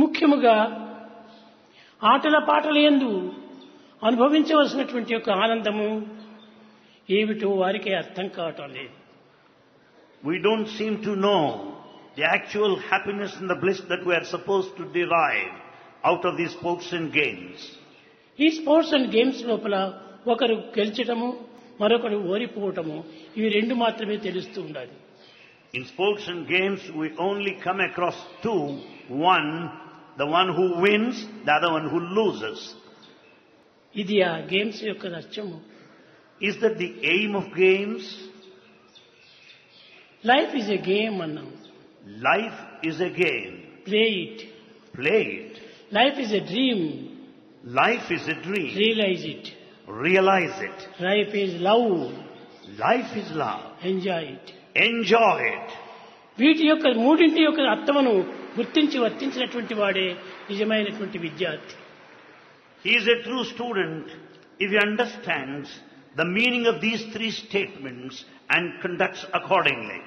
ముఖ్యముగా ఆటల పాటల యందు అనుభవించవలసినటువంటి యొక్క ఆనందము ఏమిటో వారికి అర్థం కావటం లేదు. We don't seem to know the actual happiness and the bliss that we are supposed to derive out of these sports and games. ఈ స్పోర్ట్స్ అండ్ గేమ్స్ లోపల ఒకరు గెలిచటము, మరొకరు ఓడిపోవటము, ఇవి రెండు మాత్రమే తెలుస్తూ ఉండాలి. In sports and games, we only come across two. One, the one who wins, the other one who loses. ఇది ఆ గేమ్స్ యొక్క లక్ష్యము. Is that the aim of games? Life is a game అన్నాం. Life is a game. Play it. Play it. Life is a dream. Life is a dream. Realise it. Realize it. Life is love. Life is love. Enjoy it. Enjoy it. వీటి యొక్క మూడింటి యొక్క అర్థమును గుర్తించి వర్తించినటువంటి వాడే నిజమైనటువంటి విద్యార్థి. He is a true student if he understands the meaning of these three statements and conducts accordingly.